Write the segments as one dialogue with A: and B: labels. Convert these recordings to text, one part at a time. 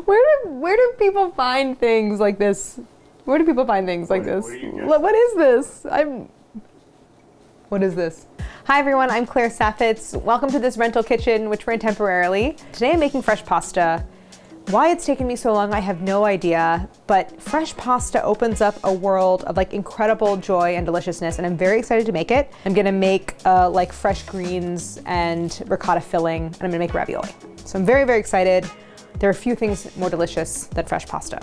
A: Where do people find things like this? Where do people find things like this? What is this? What is this? Hi everyone, I'm Claire Saffitz. Welcome to this rental kitchen, which we're in temporarily. Today I'm making fresh pasta. Why it's taken me so long, I have no idea, but fresh pasta opens up a world of like incredible joy and deliciousness, and I'm very excited to make it. I'm gonna make like fresh greens and ricotta filling, and I'm gonna make ravioli. So I'm very, very excited. There are a few things more delicious than fresh pasta.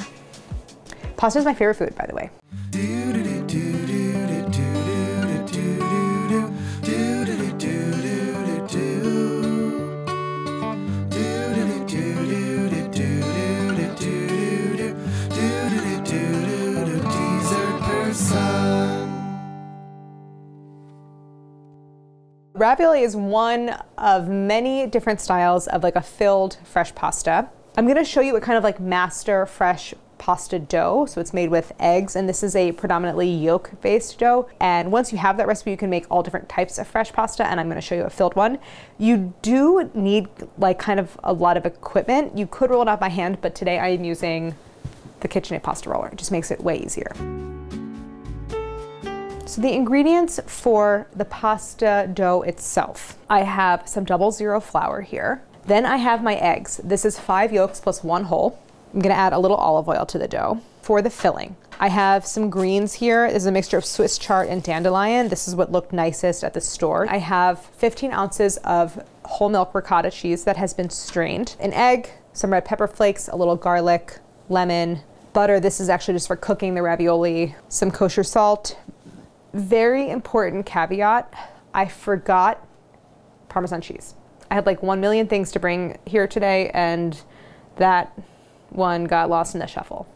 A: Pasta is my favorite food, by the way. Ravioli is one of many different styles of like a filled fresh pasta. I'm gonna show you a kind of like master fresh pasta dough. So it's made with eggs, and this is a predominantly yolk-based dough. And once you have that recipe, you can make all different types of fresh pasta, and I'm gonna show you a filled one. You do need like kind of a lot of equipment. You could roll it out by hand, but today I am using the KitchenAid pasta roller. It just makes it way easier. So the ingredients for the pasta dough itself. I have some 00 flour here. Then I have my eggs. This is 5 yolks plus 1 whole. I'm gonna add a little olive oil to the dough. For the filling, I have some greens here. This is a mixture of Swiss chard and dandelion. This is what looked nicest at the store. I have 15 ounces of whole milk ricotta cheese that has been strained, an egg, some red pepper flakes, a little garlic, lemon, butter. This is actually just for cooking the ravioli, some kosher salt. Very important caveat, I forgot Parmesan cheese. I had like 1 million things to bring here today, and that one got lost in the shuffle.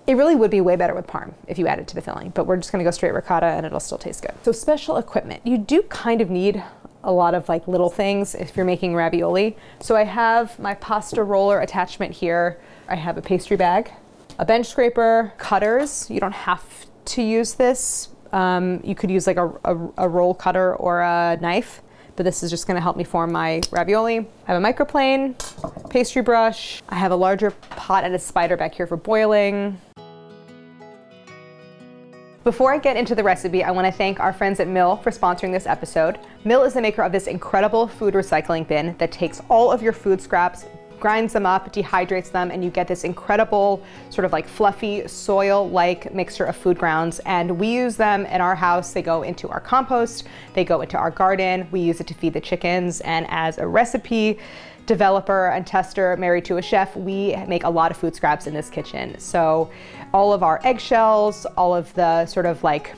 A: It really would be way better with parm if you add it to the filling, but we're just gonna go straight ricotta and it'll still taste good. So special equipment. You do kind of need a lot of like little things if you're making ravioli. So I have my pasta roller attachment here. I have a pastry bag, a bench scraper, cutters. You don't have to use this. You could use like a roll cutter or a knife, but this is just gonna help me form my ravioli. I have a microplane, pastry brush. I have a larger pot and a spider back here for boiling. Before I get into the recipe, I wanna thank our friends at Mill for sponsoring this episode. Mill is the maker of this incredible food recycling bin that takes all of your food scraps, grinds them up, dehydrates them, and you get this incredible sort of like fluffy soil-like mixture of food grounds. And we use them in our house. They go into our compost, they go into our garden. We use it to feed the chickens. And as a recipe developer and tester married to a chef, we make a lot of food scraps in this kitchen. So all of our eggshells, all of the sort of like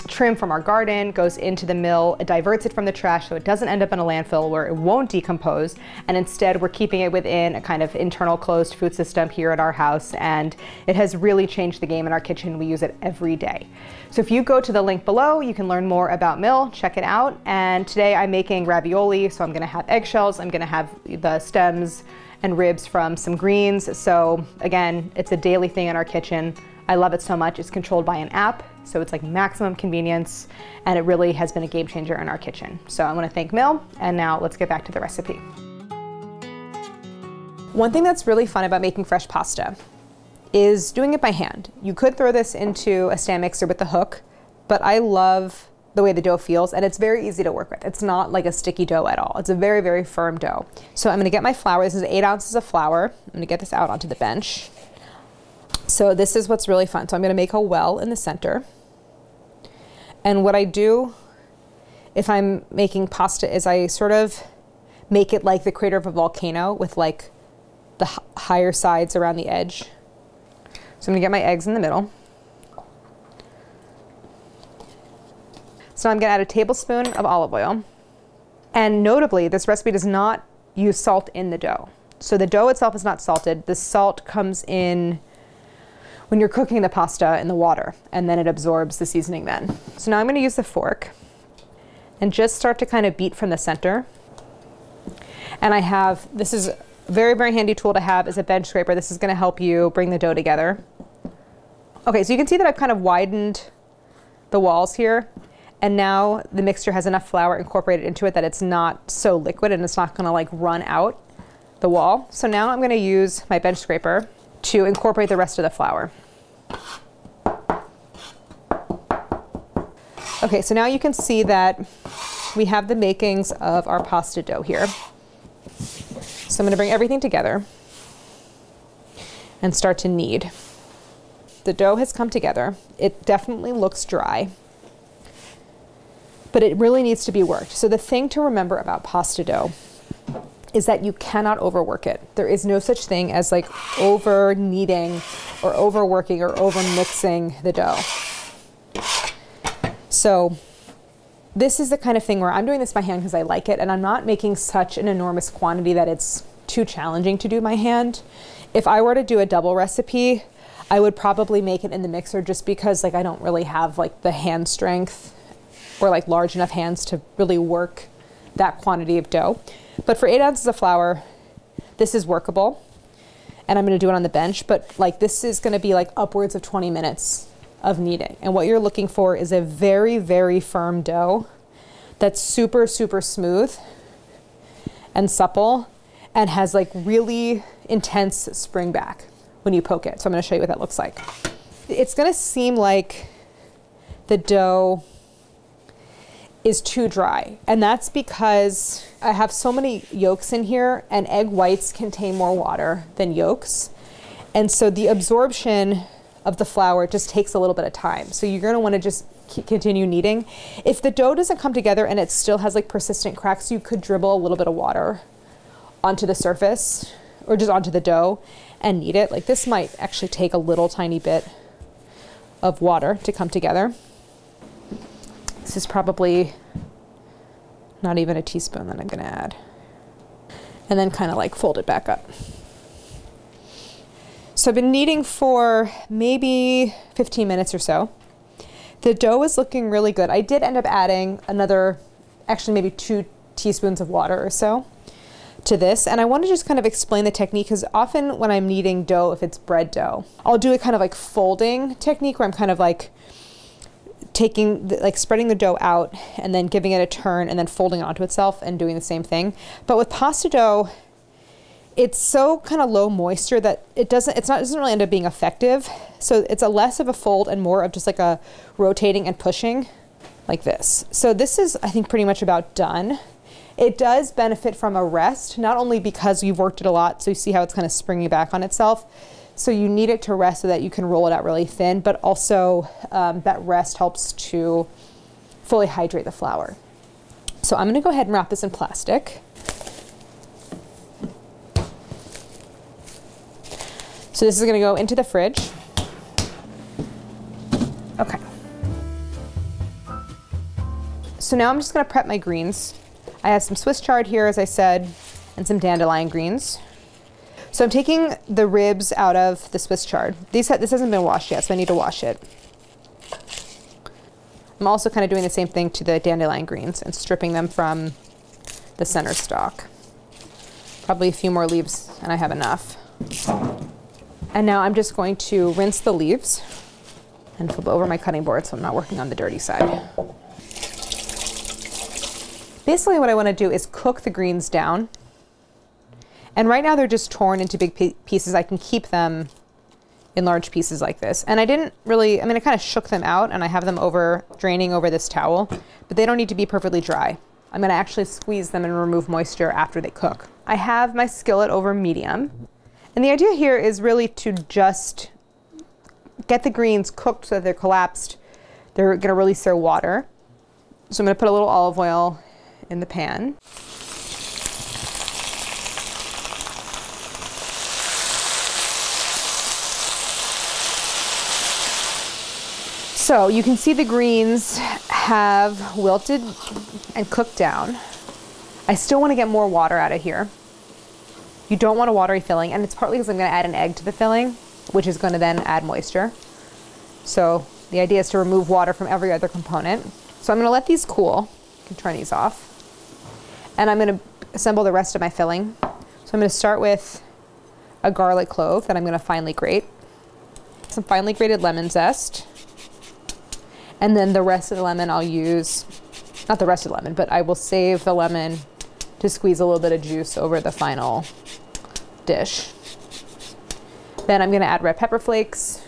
A: trim from our garden goes into the mill. It diverts it from the trash so it doesn't end up in a landfill where it won't decompose, and instead we're keeping it within a kind of internal closed food system here at our house, and it has really changed the game in our kitchen. We use it every day. So if you go to the link below, you can learn more about Mill, check it out. And today I'm making ravioli, so I'm gonna have eggshells, I'm gonna have the stems and ribs from some greens. So again, it's a daily thing in our kitchen. I love it so much. It's controlled by an app, so it's like maximum convenience, and it really has been a game changer in our kitchen. So I want to thank Mill, and now let's get back to the recipe. One thing that's really fun about making fresh pasta is doing it by hand. You could throw this into a stand mixer with the hook, but I love the way the dough feels, and it's very easy to work with. It's not like a sticky dough at all. It's a very, very firm dough. So I'm gonna get my flour. This is 8 ounces of flour. I'm gonna get this out onto the bench. So this is what's really fun. So I'm gonna make a well in the center. And what I do if I'm making pasta is I sort of make it like the crater of a volcano with like the higher sides around the edge. So I'm gonna get my eggs in the middle. So I'm gonna add a tablespoon of olive oil. And notably, this recipe does not use salt in the dough. So the dough itself is not salted. The salt comes in when you're cooking the pasta in the water, and then it absorbs the seasoning then. So now I'm gonna use the fork and just start to kind of beat from the center. And I have, this is a very, very handy tool to have, is a bench scraper. This is gonna help you bring the dough together. Okay, so you can see that I've kind of widened the walls here, and now the mixture has enough flour incorporated into it that it's not so liquid and it's not gonna like run out the wall. So now I'm gonna use my bench scraper to incorporate the rest of the flour. Okay, so now you can see that we have the makings of our pasta dough here. So I'm gonna bring everything together and start to knead. The dough has come together. It definitely looks dry, but it really needs to be worked. So the thing to remember about pasta dough is that you cannot overwork it. There is no such thing as like over kneading or overworking or over mixing the dough. So this is the kind of thing where I'm doing this by hand because I like it, and I'm not making such an enormous quantity that it's too challenging to do by hand. If I were to do a double recipe, I would probably make it in the mixer just because like I don't really have like the hand strength or like large enough hands to really work that quantity of dough. But for 8 ounces of flour, this is workable, and I'm gonna do it on the bench, but like this is gonna be like upwards of 20 minutes of kneading. And what you're looking for is a very, very firm dough that's super, super smooth and supple and has like really intense spring back when you poke it. So I'm gonna show you what that looks like. It's gonna seem like the dough is too dry. And that's because I have so many yolks in here, and egg whites contain more water than yolks. And so the absorption of the flour just takes a little bit of time. So you're gonna wanna just continue kneading. If the dough doesn't come together and it still has like persistent cracks, you could dribble a little bit of water onto the surface or just onto the dough and knead it. Like this might actually take a little tiny bit of water to come together. This is probably not even a teaspoon that I'm gonna add. And then kind of like fold it back up. So I've been kneading for maybe 15 minutes or so. The dough is looking really good. I did end up adding another, actually maybe 2 teaspoons of water or so to this. And I want to just kind of explain the technique, because often when I'm kneading dough, if it's bread dough, I'll do a kind of like folding technique where I'm kind of like taking, like spreading the dough out and then giving it a turn and then folding it onto itself and doing the same thing. But with pasta dough, it's so kind of low moisture that it doesn't really end up being effective. So it's a less of a fold and more of just like a rotating and pushing like this. So this is, I think, pretty much about done. It does benefit from a rest, not only because you've worked it a lot, so you see how it's kind of springing back on itself. So you need it to rest so that you can roll it out really thin, but also that rest helps to fully hydrate the flour. So I'm gonna go ahead and wrap this in plastic. So this is gonna go into the fridge. Okay. So now I'm just gonna prep my greens. I have some Swiss chard here, as I said, and some dandelion greens. So I'm taking the ribs out of the Swiss chard. This hasn't been washed yet, so I need to wash it. I'm also kind of doing the same thing to the dandelion greens and stripping them from the center stalk. Probably a few more leaves and I have enough. And now I'm just going to rinse the leaves and flip over my cutting board so I'm not working on the dirty side. Basically what I want to do is cook the greens down. And right now they're just torn into big pieces. I can keep them in large pieces like this. And I didn't really, I mean, I kind of shook them out and I have them draining over this towel, but they don't need to be perfectly dry. I'm gonna actually squeeze them and remove moisture after they cook. I have my skillet over medium. And the idea here is really to just get the greens cooked so that they're collapsed. They're gonna release their water. So I'm gonna put a little olive oil in the pan. So you can see the greens have wilted and cooked down. I still want to get more water out of here. You don't want a watery filling, and it's partly because I'm going to add an egg to the filling, which is going to then add moisture. So the idea is to remove water from every other component. So I'm going to let these cool. You can turn these off. And I'm going to assemble the rest of my filling. So I'm going to start with a garlic clove that I'm going to finely grate. Some finely grated lemon zest. And then the rest of the lemon I'll use, not the rest of the lemon, but I will save the lemon to squeeze a little bit of juice over the final dish. Then I'm gonna add red pepper flakes.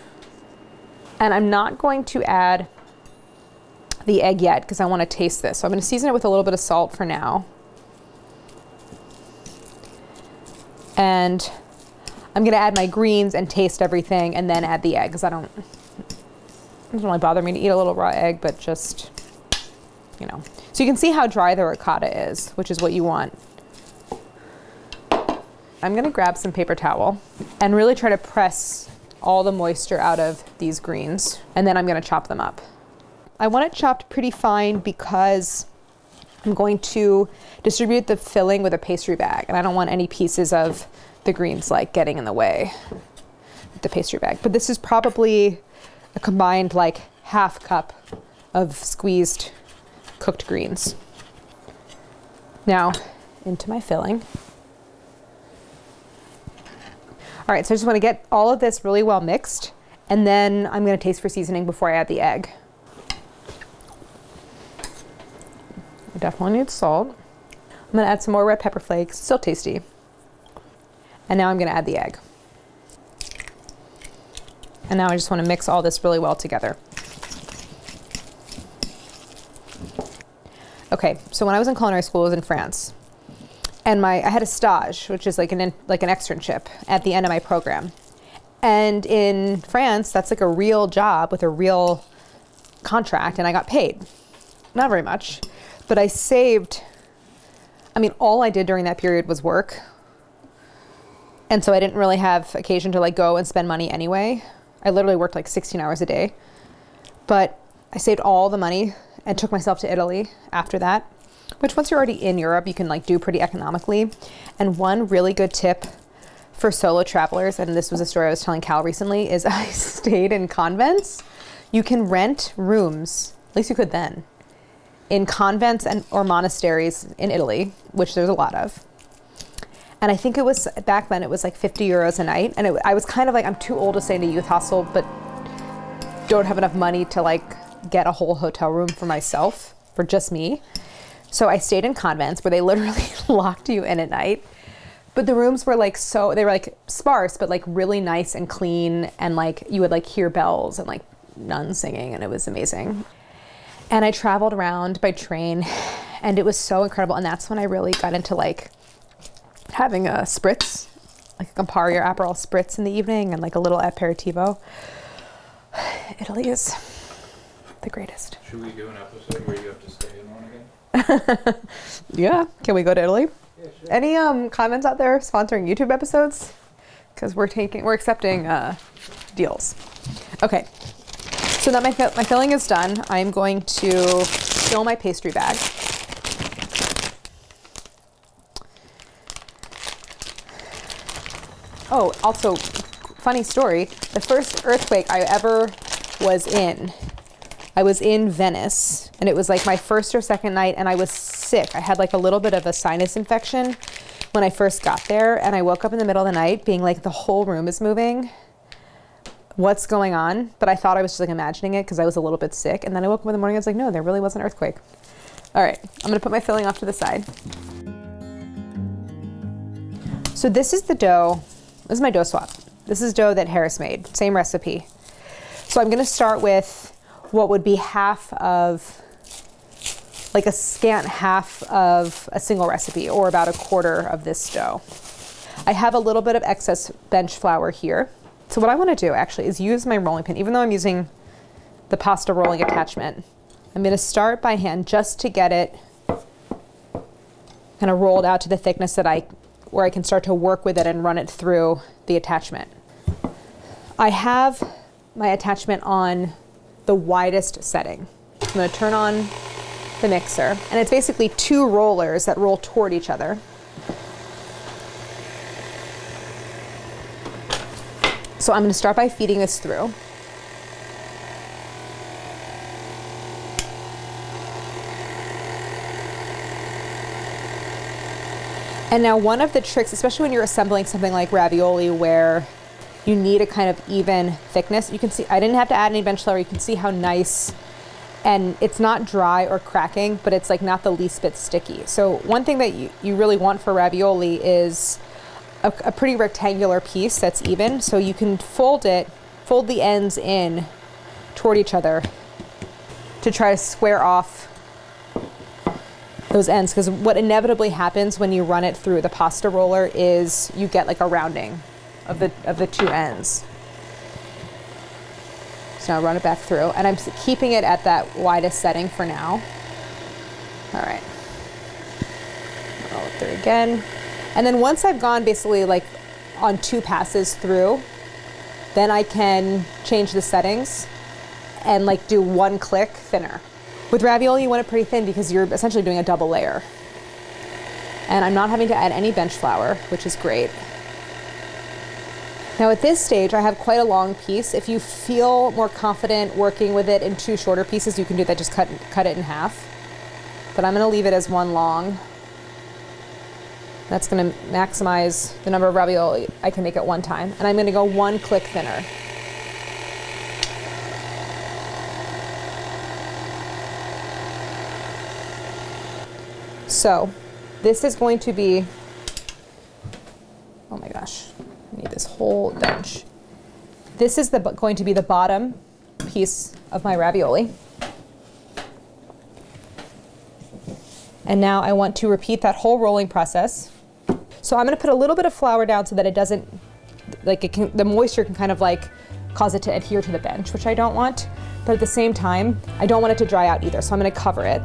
A: And I'm not going to add the egg yet because I wanna taste this. So I'm gonna season it with a little bit of salt for now. And I'm gonna add my greens and taste everything and then add the egg because it doesn't really bother me to eat a little raw egg, but just, you know. So you can see how dry the ricotta is, which is what you want. I'm gonna grab some paper towel and really try to press all the moisture out of these greens, and then I'm gonna chop them up. I want it chopped pretty fine because I'm going to distribute the filling with a pastry bag, and I don't want any pieces of the greens like getting in the way with the pastry bag. But this is probably a combined like half cup of squeezed cooked greens. Now into my filling. All right, so I just want to get all of this really well mixed, and then I'm going to taste for seasoning before I add the egg. I definitely need salt. I'm going to add some more red pepper flakes, still tasty. And now I'm going to add the egg. And now I just want to mix all this really well together. Okay, so when I was in culinary school, I was in France. And I had a stage, which is like an externship at the end of my program. And in France, that's like a real job with a real contract, and I got paid. Not very much, but I saved, I mean, all I did during that period was work. And so I didn't really have occasion to like go and spend money anyway. I literally worked like 16 hours a day. But I saved all the money and took myself to Italy after that, which once you're already in Europe, you can like do pretty economically. And one really good tip for solo travelers, and this was a story I was telling Cal recently, is I stayed in convents. You can rent rooms, at least you could then, in convents or monasteries in Italy, which there's a lot of. And I think it was, back then it was like 50 euros a night. And I was kind of like, I'm too old to stay in a youth hostel, but don't have enough money to like get a whole hotel room for myself, for just me. So I stayed in convents where they literally locked you in at night. But the rooms were like, they were like sparse, but like really nice and clean. And like you would like hear bells and like nuns singing, and it was amazing. And I traveled around by train, and it was so incredible. And that's when I really got into like having a spritz, like a Campari or Aperol spritz in the evening, and like a little aperitivo. Italy is the greatest.
B: Should we do an episode where you have to stay in one again?
A: Yeah, can we go to Italy?
B: Yeah, sure.
A: Any comments out there sponsoring YouTube episodes? Because we're accepting deals. Okay, so that my filling is done, I'm going to fill my pastry bag. Oh, also, funny story, the first earthquake I ever was in Venice, and it was like my first or second night, and I was sick. I had like a little bit of a sinus infection when I first got there, and I woke up in the middle of the night being like, the whole room is moving. What's going on? But I thought I was just like imagining it because I was a little bit sick, and then I woke up in the morning, I was like, no, there really was an earthquake. All right, I'm gonna put my filling off to the side. So this is the dough. This is my dough swap. This is dough that Harris made, same recipe. So I'm gonna start with what would be half of, like a scant half of a single recipe, or about a quarter of this dough. I have a little bit of excess bench flour here. So what I wanna do actually is use my rolling pin, even though I'm using the pasta rolling attachment. I'm gonna start by hand just to get it kind of rolled out to the thickness that where I can start to work with it and run it through the attachment. I have my attachment on the widest setting. I'm gonna turn on the mixer, and it's basically two rollers that roll toward each other. So I'm gonna start by feeding this through. And now one of the tricks, especially when you're assembling something like ravioli where you need a kind of even thickness, you can see I didn't have to add any bench flour. You can see how nice, and it's not dry or cracking, but it's like not the least bit sticky. So one thing that you really want for ravioli is a pretty rectangular piece that's even, so you can fold the ends in toward each other to try to square off those ends, because what inevitably happens when you run it through the pasta roller is you get like a rounding of the two ends. So now run it back through, and I'm keeping it at that widest setting for now. All right, roll it through again. And then once I've gone basically like on 2 passes through, then I can change the settings and like do 1 click thinner. With ravioli, you want it pretty thin because you're essentially doing a double layer. And I'm not having to add any bench flour, which is great. Now at this stage, I have quite a long piece. If you feel more confident working with it in 2 shorter pieces, you can do that, just cut it in half. But I'm gonna leave it as 1 long. That's gonna maximize the number of ravioli I can make at one time. And I'm gonna go 1 click thinner. So this is going to be, oh my gosh, I need this whole bench. This is going to be the bottom piece of my ravioli. And now I want to repeat that whole rolling process. So I'm gonna put a little bit of flour down so that it doesn't, like the moisture can kind of like cause it to adhere to the bench, which I don't want. But at the same time, I don't want it to dry out either, so I'm gonna cover it.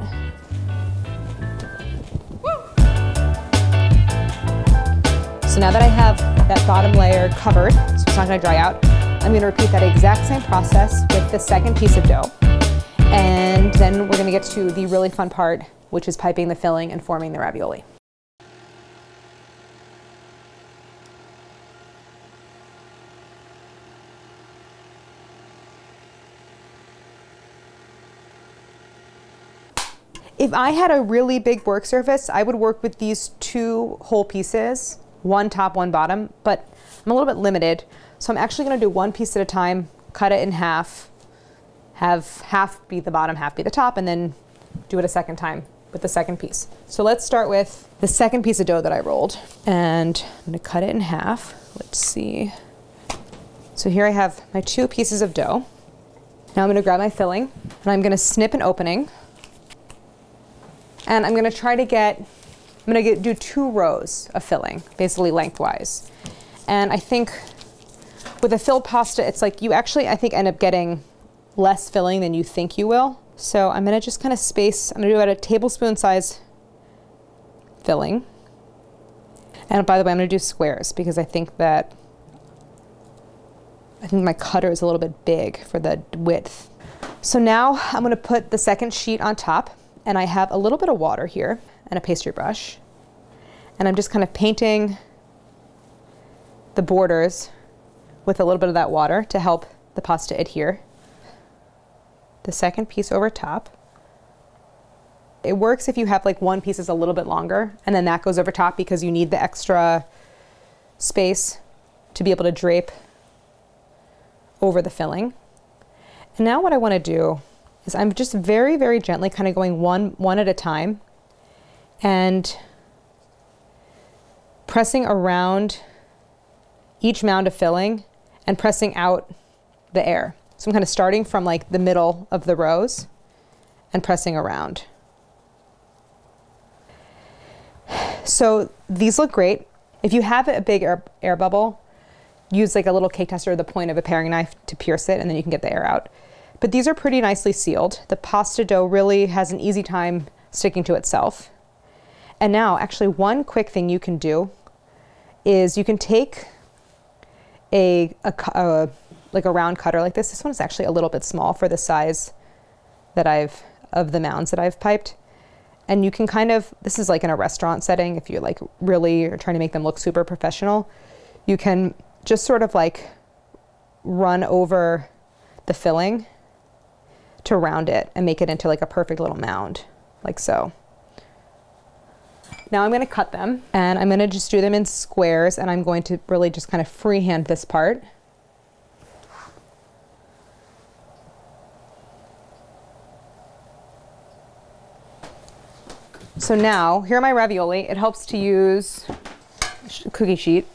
A: So now that I have that bottom layer covered, so it's not gonna dry out, I'm gonna repeat that exact same process with the second piece of dough. And then we're gonna get to the really fun part, which is piping the filling and forming the ravioli. If I had a really big work surface, I would work with these 2 whole pieces, 1 top, 1 bottom, but I'm a little bit limited. So I'm actually gonna do 1 piece at a time, cut it in half, have half be the bottom, half be the top, and then do it a second time with the second piece. So let's start with the second piece of dough that I rolled. And I'm gonna cut it in half. Let's see. So here I have my 2 pieces of dough. Now I'm gonna grab my filling, and I'm gonna snip an opening. And I'm gonna try to do 2 rows of filling, basically lengthwise. And I think with a filled pasta, it's like you actually, I think, end up getting less filling than you think you will. So I'm gonna just kind of space, I'm gonna do about a tablespoon size filling. And by the way, I'm gonna do squares because I think my cutter is a little bit big for the width. So now I'm gonna put the second sheet on top, and I have a little bit of water here and a pastry brush. And I'm just kind of painting the borders with a little bit of that water to help the pasta adhere. The second piece over top. It works if you have like 1 piece is a little bit longer, and then that goes over top because you need the extra space to be able to drape over the filling. And now what I want to do is I'm just very, very gently kind of going one at a time and pressing around each mound of filling and pressing out the air. So I'm kind of starting from like the middle of the rows and pressing around. So these look great. If you have a big air bubble, use like a little cake tester or the point of a paring knife to pierce it, and then you can get the air out. But these are pretty nicely sealed. The pasta dough really has an easy time sticking to itself. And now, actually, one quick thing you can do is you can take like a round cutter like this. This one is actually a little bit small for the size that of the mounds that I've piped. And you can kind of, this is like in a restaurant setting, if you like really are trying to make them look super professional, you can just sort of like run over the filling to round it and make it into like a perfect little mound, like so. Now I'm going to cut them, and I'm going to just do them in squares, and I'm going to really just kind of freehand this part. So now, here are my ravioli. It helps to use cookie sheet.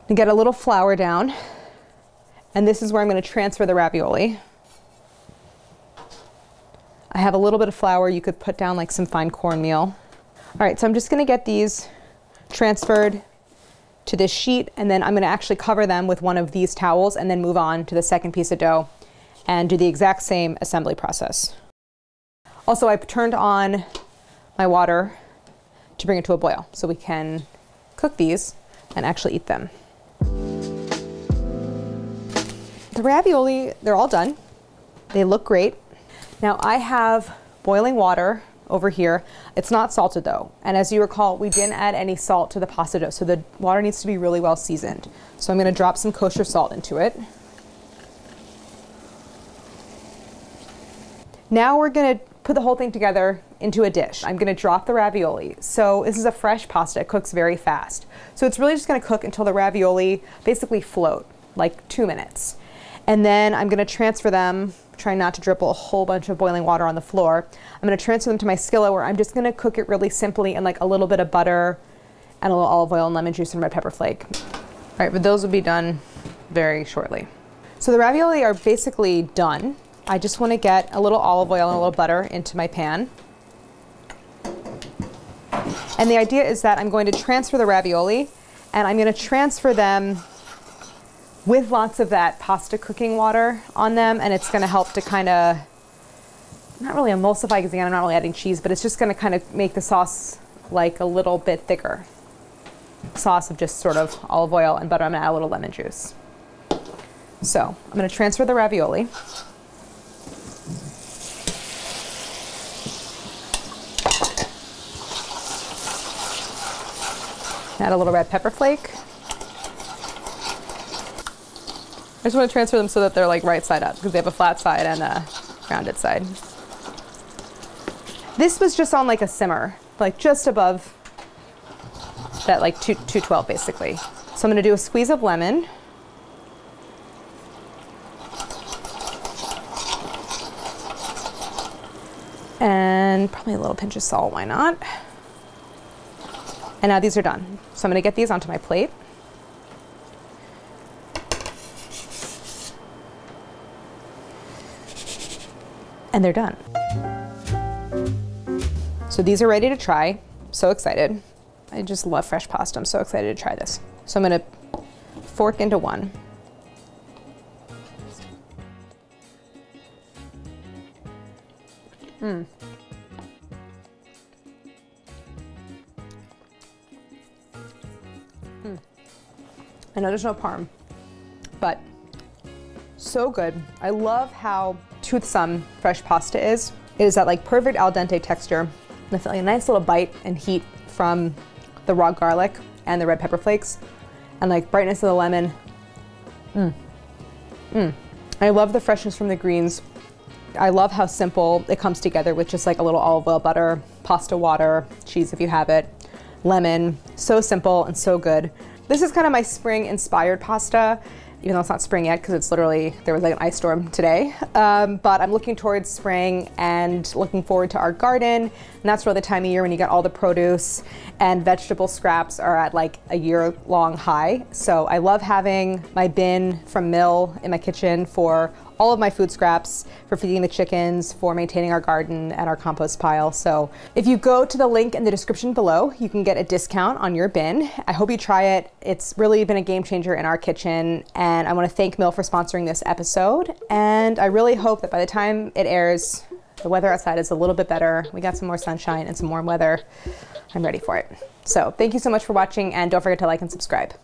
A: And get a little flour down. And this is where I'm going to transfer the ravioli. I have a little bit of flour. You could put down like some fine cornmeal. All right, so I'm just going to get these transferred to this sheet, and then I'm going to actually cover them with one of these towels and then move on to the second piece of dough and do the exact same assembly process. Also, I've turned on my water to bring it to a boil so we can cook these and actually eat them. The ravioli, they're all done. They look great. Now I have boiling water over here. It's not salted though. And as you recall, we didn't add any salt to the pasta dough, so the water needs to be really well seasoned. So I'm gonna drop some kosher salt into it. Now we're gonna put the whole thing together into a dish. I'm gonna drop the ravioli. So this is a fresh pasta, it cooks very fast. So it's really just gonna cook until the ravioli basically float, like 2 minutes. And then I'm gonna transfer them, trying not to dribble a whole bunch of boiling water on the floor. I'm gonna transfer them to my skillet where I'm just gonna cook it really simply in like a little bit of butter and a little olive oil and lemon juice and red pepper flake. All right, but those will be done very shortly. So the ravioli are basically done. I just wanna get a little olive oil and a little butter into my pan. And the idea is that I'm going to transfer the ravioli and I'm gonna transfer them with lots of that pasta cooking water on them, and it's gonna help to kind of, not really emulsify because again, I'm not really adding cheese, but it's just gonna kind of make the sauce like a little bit thicker. Sauce of just sort of olive oil and butter. I'm gonna add a little lemon juice. So I'm gonna transfer the ravioli. Add a little red pepper flake. I just want to transfer them so that they're like right side up because they have a flat side and a rounded side. This was just on like a simmer, like just above that like 212 basically. So I'm going to do a squeeze of lemon. And probably a little pinch of salt, why not? And now these are done. So I'm going to get these onto my plate. And they're done. So these are ready to try. So excited. I just love fresh pasta. I'm so excited to try this. So I'm gonna fork into one. I know there's no parm, but so good. I love how toothsome fresh pasta is. It is that like perfect al dente texture. And I feel like a nice little bite and heat from the raw garlic and the red pepper flakes and like brightness of the lemon. I love the freshness from the greens. I love how simple it comes together with just like a little olive oil, butter, pasta water, cheese if you have it, lemon. So simple and so good. This is kind of my spring inspired pasta, even though it's not spring yet because it's literally, there was like an ice storm today. But I'm looking towards spring and looking forward to our garden. And that's really the time of year when you get all the produce and vegetable scraps are at like a year-long high. So I love having my bin from Mill in my kitchen for all of my food scraps, for feeding the chickens, for maintaining our garden and our compost pile. So if you go to the link in the description below, you can get a discount on your bin. I hope you try it. It's really been a game changer in our kitchen. And I want to thank Mill for sponsoring this episode. And I really hope that by the time it airs, the weather outside is a little bit better. We got some more sunshine and some warm weather. I'm ready for it. So thank you so much for watching and don't forget to like and subscribe.